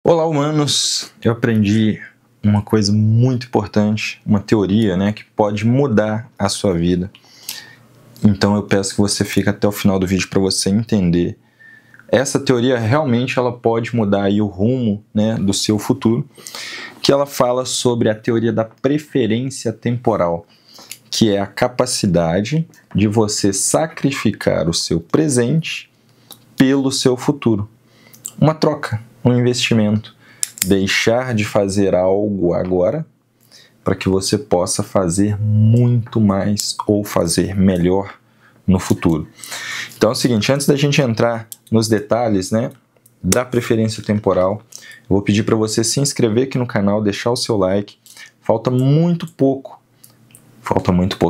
Olá, humanos! Eu aprendi uma coisa muito importante, uma teoria, que pode mudar a sua vida. Então eu peço que você fique até o final do vídeo para você entender. Essa teoria realmente ela pode mudar aí o rumo, do seu futuro, que ela fala sobre a teoria da preferência temporal, que é a capacidade de você sacrificar o seu presente pelo seu futuro. Uma troca, um investimento. Deixar de fazer algo agora para que você possa fazer muito mais ou fazer melhor no futuro. Então é o seguinte, antes da gente entrar nos detalhes da preferência temporal, eu vou pedir para você se inscrever aqui no canal, deixar o seu like. Falta muito pouco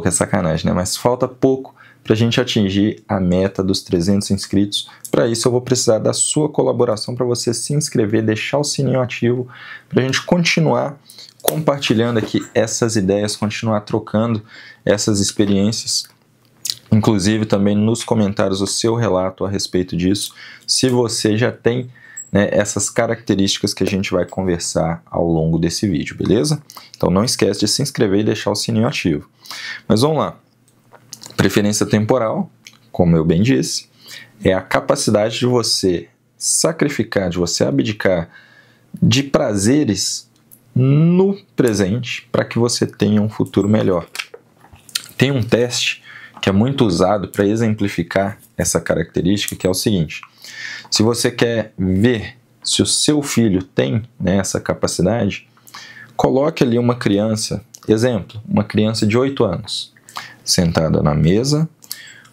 é sacanagem, mas falta pouco para a gente atingir a meta dos 300 inscritos. Para isso eu vou precisar da sua colaboração para você se inscrever, deixar o sininho ativo, para a gente continuar compartilhando aqui essas ideias, continuar trocando essas experiências. Inclusive também nos comentários o seu relato a respeito disso, se você já tem essas características que a gente vai conversar ao longo desse vídeo, beleza? Então não esquece de se inscrever e deixar o sininho ativo. Mas vamos lá. Preferência temporal, como eu bem disse, é a capacidade de você sacrificar, de você abdicar de prazeres no presente para que você tenha um futuro melhor. Tem um teste que é muito usado para exemplificar essa característica, que é o seguinte: se você quer ver se o seu filho tem essa capacidade, coloque ali uma criança, exemplo, uma criança de 8 anos, sentada na mesa,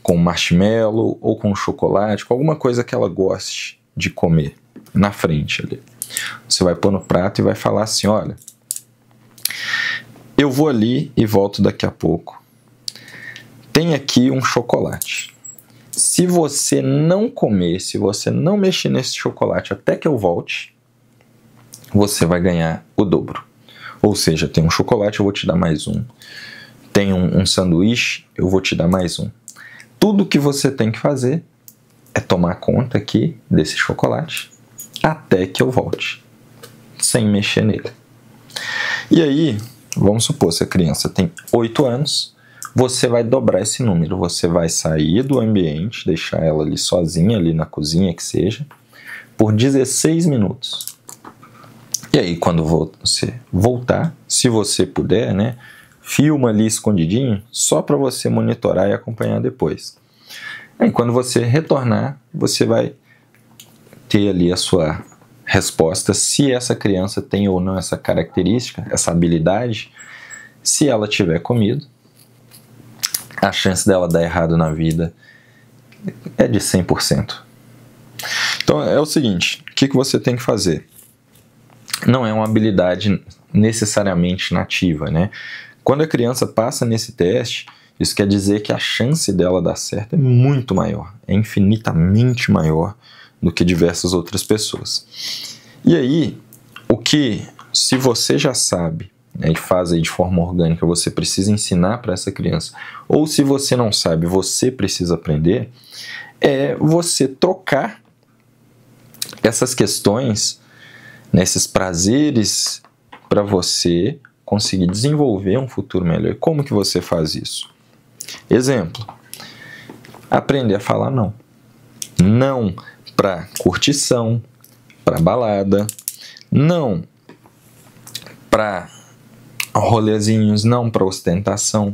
com marshmallow ou com chocolate, com alguma coisa que ela goste de comer, na frente ali. Você vai pôr no prato e vai falar assim: olha, eu vou ali e volto daqui a pouco. Tem aqui um chocolate. Se você não comer, se você não mexer nesse chocolate até que eu volte, você vai ganhar o dobro. Ou seja, tem um chocolate, eu vou te dar mais um. Tem um sanduíche, eu vou te dar mais um. Tudo que você tem que fazer é tomar conta aqui desse chocolate até que eu volte, sem mexer nele. E aí, vamos supor, se a criança tem 8 anos, você vai dobrar esse número. Você vai sair do ambiente, deixar ela ali sozinha, ali na cozinha que seja, por 16 minutos. E aí, quando você voltar, se você puder, filma ali escondidinho, só para você monitorar e acompanhar depois. Aí quando você retornar, você vai ter ali a sua resposta, se essa criança tem ou não essa característica, essa habilidade. Se ela tiver comido, a chance dela dar errado na vida é de 100%. Então é o seguinte, o que você tem que fazer? Não é uma habilidade necessariamente nativa, Quando a criança passa nesse teste, isso quer dizer que a chance dela dar certo é muito maior, é infinitamente maior do que diversas outras pessoas. E aí, se você já sabe, e faz aí de forma orgânica, você precisa ensinar para essa criança, ou se você não sabe, você precisa aprender, é você trocar essas questões, esses prazeres, para você conseguir desenvolver um futuro melhor. E como que você faz isso? Exemplo, aprender a falar não. Não para curtição, para balada, não para rolezinhos, não para ostentação.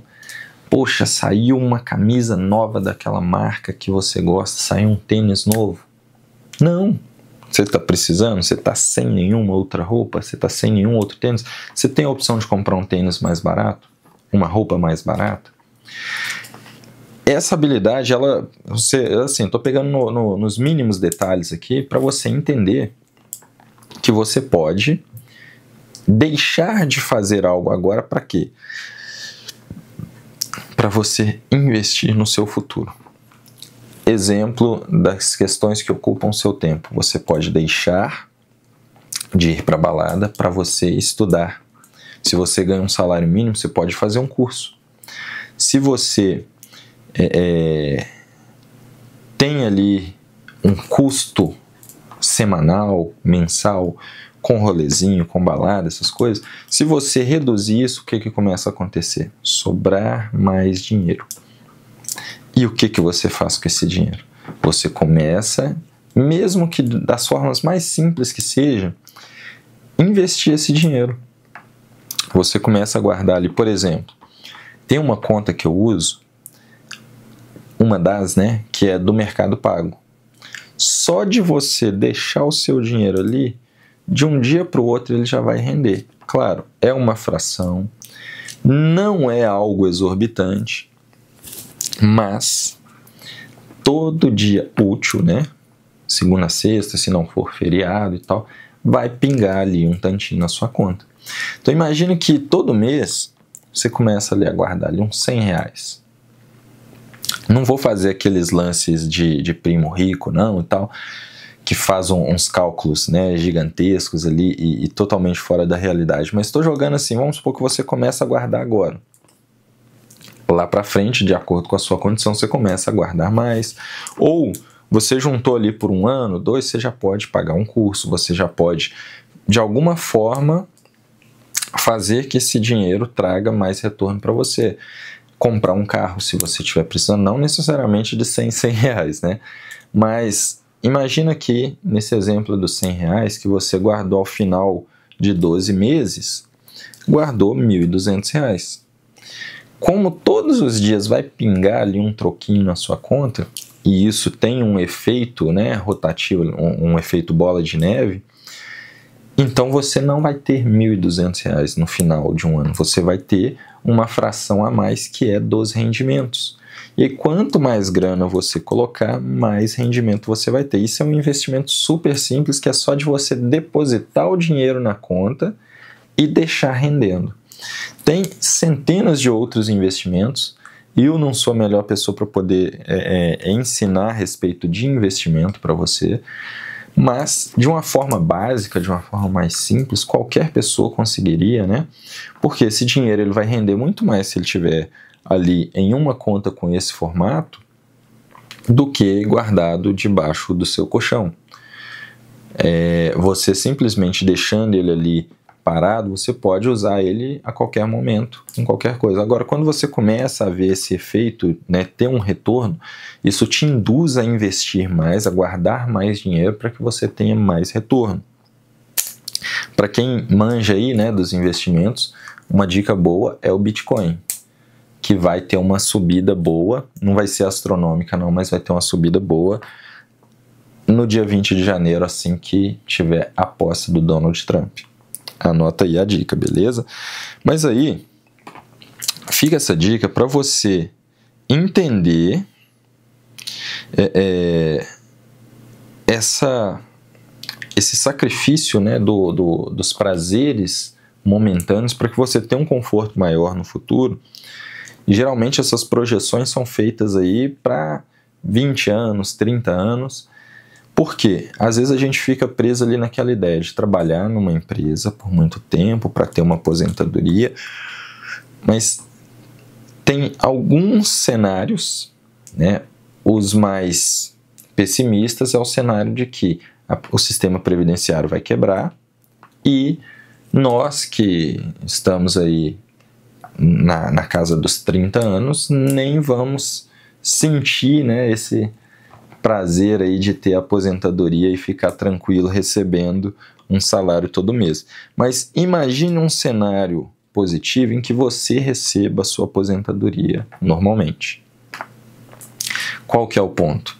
Poxa, saiu uma camisa nova daquela marca que você gosta, saiu um tênis novo. Não. Você está precisando? Você está sem nenhuma outra roupa? Você está sem nenhum outro tênis? Você tem a opção de comprar um tênis mais barato? Uma roupa mais barata? Essa habilidade, estou pegando nos mínimos detalhes aqui para você entender que você pode deixar de fazer algo agora para quê? Para você investir no seu futuro. Exemplo das questões que ocupam o seu tempo. Você pode deixar de ir para a balada para você estudar. Se você ganha um salário mínimo, você pode fazer um curso. Se você tem ali um custo semanal, mensal, com rolezinho, com balada, essas coisas, se você reduzir isso, o que começa a acontecer? Sobrar mais dinheiro. E o que você faz com esse dinheiro? Você começa, mesmo que das formas mais simples que seja, investir esse dinheiro. Você começa a guardar ali, por exemplo, tem uma conta que eu uso, uma das, né, que é do Mercado Pago. Só de você deixar o seu dinheiro ali, de um dia para o outro ele já vai render. Claro, é uma fração, não é algo exorbitante, mas todo dia útil, né? Segunda a sexta, se não for feriado e tal, vai pingar ali um tantinho na sua conta. Então imagine que todo mês você começa ali a guardar ali uns R$100. Não vou fazer aqueles lances de primo rico, não, e tal, que faz uns cálculos, né, gigantescos ali e totalmente fora da realidade. Mas estou jogando assim, vamos supor que você começa a guardar agora. Lá para frente, de acordo com a sua condição, você começa a guardar mais. Ou você juntou ali por 1 ano, 2, você já pode pagar um curso, você já pode, de alguma forma, fazer que esse dinheiro traga mais retorno para você. Comprar um carro, se você estiver precisando, não necessariamente de R$100, né? Mas imagina aqui, nesse exemplo dos R$100, que você guardou ao final de 12 meses, guardou R$1.200. Como todos os dias vai pingar ali um troquinho na sua conta, e isso tem um efeito, né, rotativo, um efeito bola de neve, então você não vai ter R$1.200 no final de um ano, você vai ter uma fração a mais que é dos rendimentos. E aí, quanto mais grana você colocar, mais rendimento você vai ter. Isso é um investimento super simples, que é só de você depositar o dinheiro na conta e deixar rendendo. Tem centenas de outros investimentos, e eu não sou a melhor pessoa para poder ensinar a respeito de investimento para você, mas de uma forma básica, de uma forma mais simples, qualquer pessoa conseguiria, né? Porque esse dinheiro ele vai render muito mais se ele tiver ali em uma conta com esse formato do que guardado debaixo do seu colchão. Você simplesmente deixando ele ali parado, você pode usar ele a qualquer momento, em qualquer coisa. Agora, quando você começa a ver esse efeito, né, ter um retorno, isso te induz a investir mais, a guardar mais dinheiro para que você tenha mais retorno. Para quem manja aí, né, dos investimentos, uma dica boa é o Bitcoin, que vai ter uma subida boa, não vai ser astronômica não, mas vai ter uma subida boa no dia 20 de janeiro, assim que tiver a posse do Donald Trump. Anota aí a dica, beleza? Mas aí, fica essa dica para você entender esse sacrifício, né, dos prazeres momentâneos para que você tenha um conforto maior no futuro. E geralmente essas projeções são feitas aí para 20 anos, 30 anos. Por quê? Às vezes a gente fica preso ali naquela ideia de trabalhar numa empresa por muito tempo para ter uma aposentadoria, mas tem alguns cenários, né? Os mais pessimistas é o cenário de que o sistema previdenciário vai quebrar e nós que estamos aí na casa dos 30 anos nem vamos sentir, né, esse prazer aí de ter aposentadoria e ficar tranquilo recebendo um salário todo mês. Mas imagine um cenário positivo em que você receba a sua aposentadoria normalmente. Qual que é o ponto?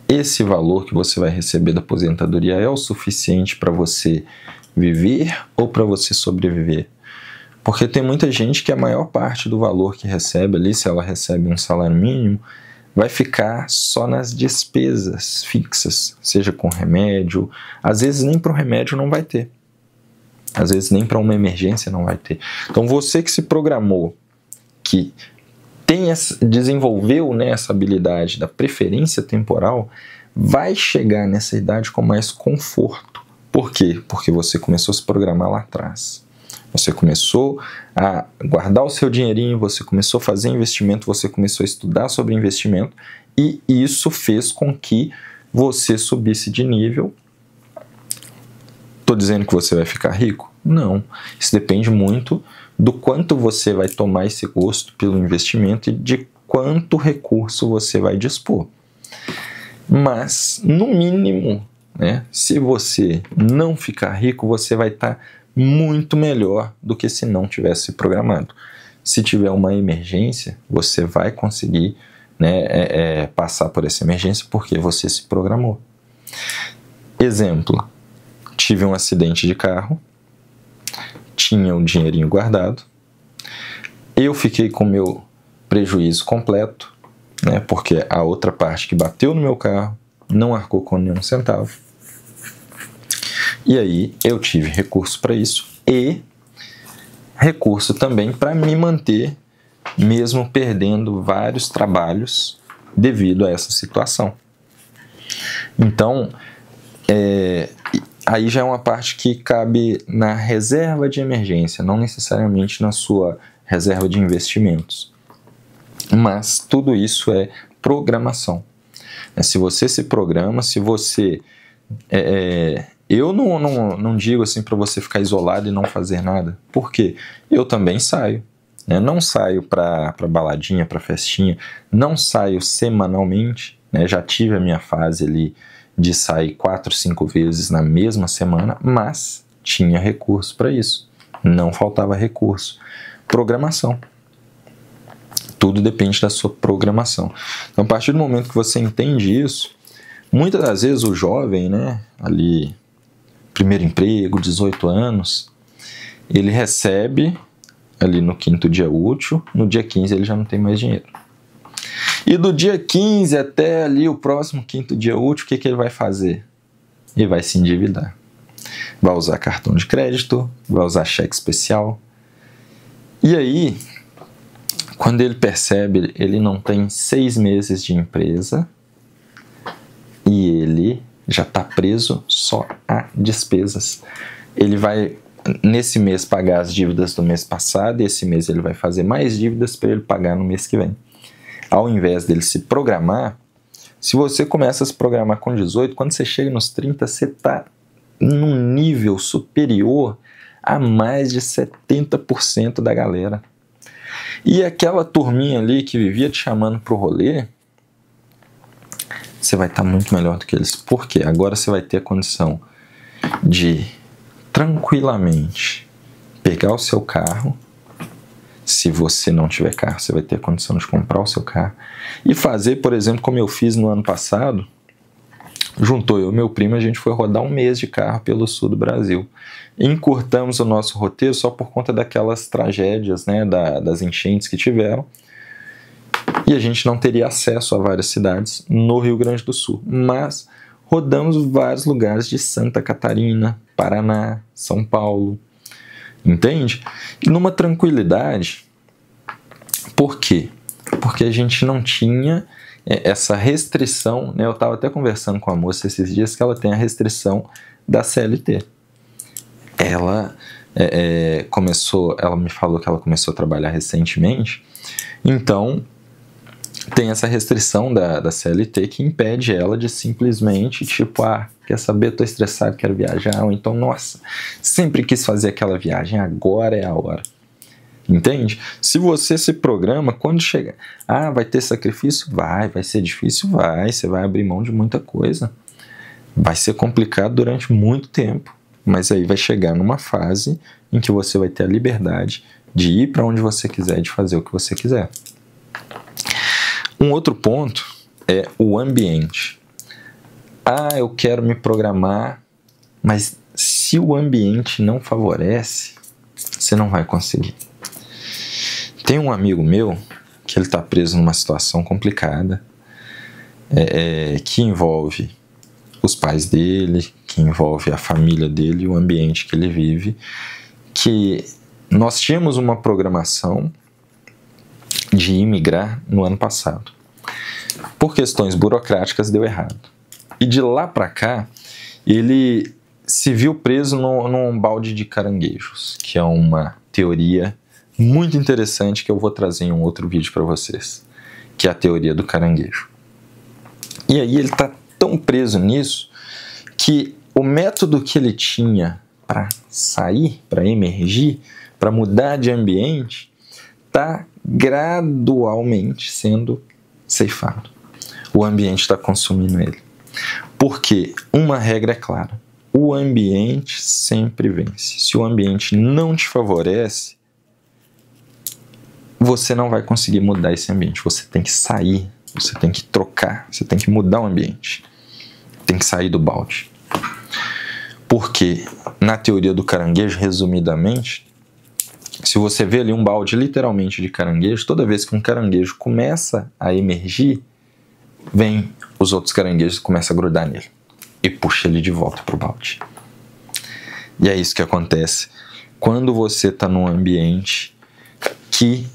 Esse valor que você vai receber da aposentadoria é o suficiente para você viver ou para você sobreviver? Porque tem muita gente que a maior parte do valor que recebe ali, se ela recebe um salário mínimo, vai ficar só nas despesas fixas, seja com remédio, às vezes nem para o remédio não vai ter, às vezes nem para uma emergência não vai ter. Então você que se programou, que desenvolveu, né, essa habilidade da preferência temporal, vai chegar nessa idade com mais conforto. Por quê? Porque você começou a se programar lá atrás. Você começou a guardar o seu dinheirinho, você começou a fazer investimento, você começou a estudar sobre investimento e isso fez com que você subisse de nível Estou dizendo que você vai ficar rico? Não. Isso depende muito do quanto você vai tomar esse gosto pelo investimento e de quanto recurso você vai dispor. Mas, no mínimo, né, se você não ficar rico, você vai estar muito melhor do que se não tivesse se programado. Se tiver uma emergência, você vai conseguir, né, passar por essa emergência porque você se programou. Exemplo, tive um acidente de carro, tinha um dinheirinho guardado, eu fiquei com o meu prejuízo completo, né, porque a outra parte que bateu no meu carro não arcou com nenhum centavo. E aí eu tive recurso para isso e recurso também para me manter, mesmo perdendo vários trabalhos devido a essa situação. Então, aí já é uma parte que cabe na reserva de emergência, não necessariamente na sua reserva de investimentos. Mas tudo isso é programação. Se você se programa, se você... eu não digo assim para você ficar isolado e não fazer nada. Por quê? Eu também saio. Né? Não saio para baladinha, para festinha. Não saio semanalmente. Né? Já tive a minha fase ali de sair 4, 5 vezes na mesma semana, mas tinha recurso para isso. Não faltava recurso. Programação. Tudo depende da sua programação. Então, a partir do momento que você entende isso, muitas das vezes o jovem, né, ali, primeiro emprego, 18 anos, ele recebe ali no 5º dia útil, no dia 15 ele já não tem mais dinheiro. E do dia 15 até ali o próximo 5º dia útil, o que ele vai fazer? Ele vai se endividar. Vai usar cartão de crédito, vai usar cheque especial. E aí, quando ele percebe, ele não tem 6 meses de empresa e ele já está preso só a despesas. Ele vai, nesse mês, pagar as dívidas do mês passado e esse mês ele vai fazer mais dívidas para ele pagar no mês que vem. Ao invés dele se programar, se você começa a se programar com 18, quando você chega nos 30, você está num nível superior a mais de 70% da galera. E aquela turminha ali que vivia te chamando pro rolê, você vai estar muito melhor do que eles. Por quê? Agora você vai ter a condição de tranquilamente pegar o seu carro. Se você não tiver carro, você vai ter a condição de comprar o seu carro e fazer, por exemplo, como eu fiz no ano passado. Juntou eu e meu primo, a gente foi rodar um mês de carro pelo sul do Brasil. Encurtamos o nosso roteiro só por conta daquelas tragédias, né, das enchentes que tiveram. E a gente não teria acesso a várias cidades no Rio Grande do Sul. Mas rodamos vários lugares de Santa Catarina, Paraná, São Paulo. Entende? E numa tranquilidade. Por quê? Porque a gente não tinha essa restrição, né? Eu estava até conversando com a moça esses dias que ela tem a restrição da CLT. Ela ela me falou que ela começou a trabalhar recentemente, então tem essa restrição da CLT que impede ela de simplesmente, tipo, quer saber, tô estressado, quero viajar, ou então, nossa, sempre quis fazer aquela viagem, agora é a hora. Entende? Se você se programa, quando chega, vai ter sacrifício? Vai ser difícil? Vai, você vai abrir mão de muita coisa. Vai ser complicado durante muito tempo, mas aí vai chegar numa fase em que você vai ter a liberdade de ir para onde você quiser, de fazer o que você quiser. Um outro ponto é o ambiente. Eu quero me programar, mas se o ambiente não favorece, você não vai conseguir. Tem um amigo meu que ele está preso numa situação complicada, que envolve os pais dele, que envolve a família dele, o ambiente que ele vive, que nós tínhamos uma programação de imigrar no ano passado. Por questões burocráticas deu errado. E de lá para cá, ele se viu preso num balde de caranguejos, que é uma teoria muito interessante que eu vou trazer em um outro vídeo para vocês, que é a teoria do caranguejo. E aí ele está tão preso nisso que o método que ele tinha para sair, para emergir, para mudar de ambiente, está gradualmente sendo ceifado. O ambiente está consumindo ele. Porque uma regra é clara: o ambiente sempre vence. Se o ambiente não te favorece, você não vai conseguir mudar esse ambiente. Você tem que sair, você tem que trocar, você tem que mudar o ambiente. Tem que sair do balde. Porque, na teoria do caranguejo, resumidamente, se você vê ali um balde literalmente de caranguejo, toda vez que um caranguejo começa a emergir, vem os outros caranguejos e começam a grudar nele e puxa ele de volta para o balde. E é isso que acontece quando você está num ambiente que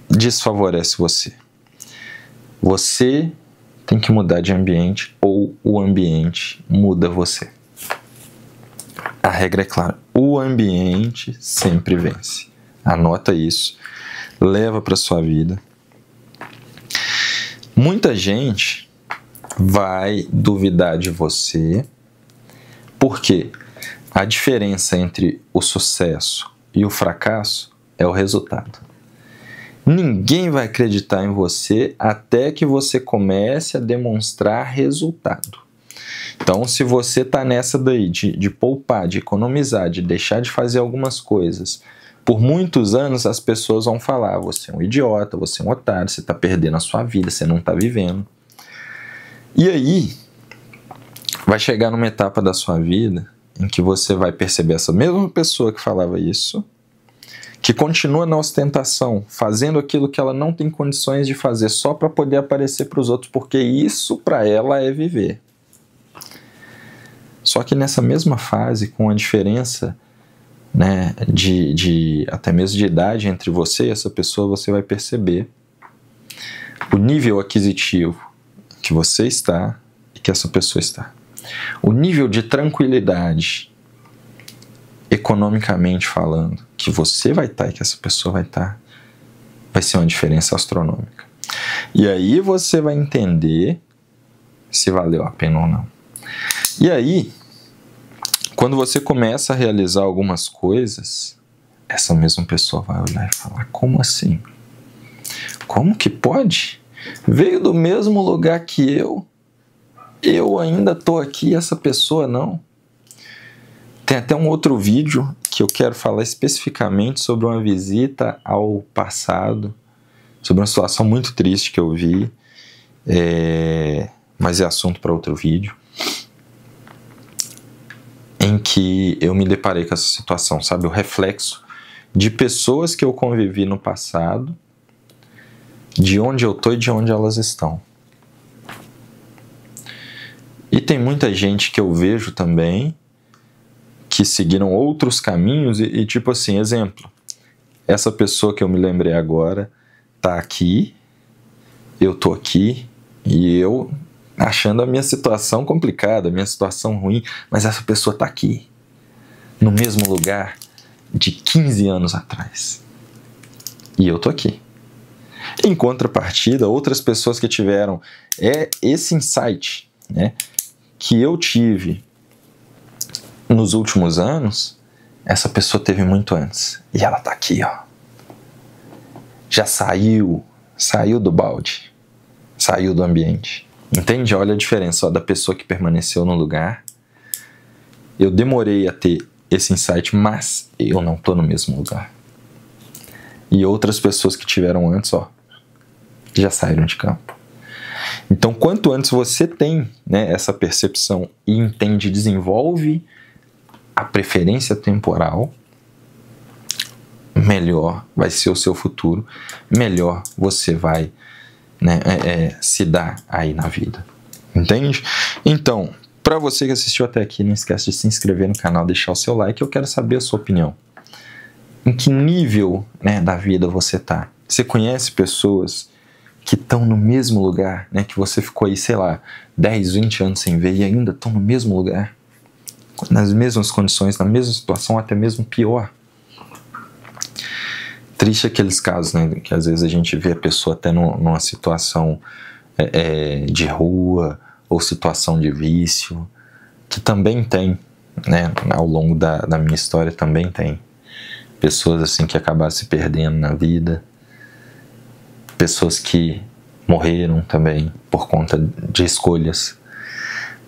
desfavorece você. Você tem que mudar de ambiente ou o ambiente muda você. A regra é clara: o ambiente sempre vence. Anota isso, leva para sua vida. Muita gente vai duvidar de você, porque a diferença entre o sucesso e o fracasso é o resultado. Ninguém vai acreditar em você até que você comece a demonstrar resultado. Então, se você está nessa daí de poupar, de economizar, de deixar de fazer algumas coisas, por muitos anos as pessoas vão falar: você é um idiota, você é um otário, você está perdendo a sua vida, você não está vivendo. E aí, vai chegar numa etapa da sua vida em que você vai perceber essa mesma pessoa que falava isso, que continua na ostentação, fazendo aquilo que ela não tem condições de fazer só para poder aparecer para os outros, porque isso para ela é viver. Só que nessa mesma fase, com a diferença, né, de até mesmo de idade entre você e essa pessoa, você vai perceber o nível aquisitivo que você está e que essa pessoa está. O nível de tranquilidade, economicamente falando, que você vai estar e que essa pessoa vai estar, vai ser uma diferença astronômica. E aí você vai entender se valeu a pena ou não. E aí, quando você começa a realizar algumas coisas, essa mesma pessoa vai olhar e falar: como assim? Como que pode? Veio do mesmo lugar que eu ainda estou aqui e essa pessoa não. Tem até um outro vídeo que eu quero falar especificamente sobre uma visita ao passado, sobre uma situação muito triste que eu vi, mas é assunto para outro vídeo, em que eu me deparei com essa situação, sabe? O reflexo de pessoas que eu convivi no passado, de onde eu estou e de onde elas estão. E tem muita gente que eu vejo também que seguiram outros caminhos e tipo assim, exemplo, essa pessoa que eu me lembrei agora tá aqui, eu tô aqui e eu achando a minha situação complicada, a minha situação ruim, mas essa pessoa tá aqui, no mesmo lugar de 15 anos atrás. E eu tô aqui. Em contrapartida, outras pessoas que tiveram esse insight, né, que eu tive nos últimos anos, essa pessoa teve muito antes. E ela tá aqui, ó. Já saiu do balde, saiu do ambiente. Entende? Olha a diferença, ó, da pessoa que permaneceu no lugar. Eu demorei a ter esse insight, mas eu não tô no mesmo lugar. E outras pessoas que tiveram antes, ó, já saíram de campo. Então, quanto antes você tem, né, essa percepção e entende, desenvolve a preferência temporal, melhor vai ser o seu futuro, melhor você vai, né, se dar aí na vida. Entende? Então, para você que assistiu até aqui, não esquece de se inscrever no canal, deixar o seu like. Eu quero saber a sua opinião. Em que nível, né, da vida você tá? Você conhece pessoas que estão no mesmo lugar, né, que você ficou aí, sei lá, 10, 20 anos sem ver e ainda estão no mesmo lugar? Nas mesmas condições, na mesma situação, até mesmo pior. Triste aqueles casos, né, que às vezes a gente vê a pessoa até numa situação de rua ou situação de vício, que também tem, né, ao longo da minha história também tem pessoas assim que acabaram se perdendo na vida, pessoas que morreram também por conta de escolhas.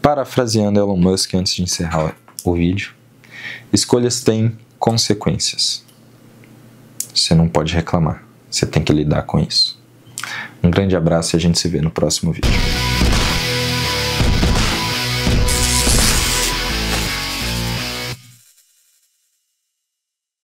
Parafraseando Elon Musk antes de encerrar o vídeo, escolhas têm consequências. Você não pode reclamar, você tem que lidar com isso. Um grande abraço e a gente se vê no próximo vídeo.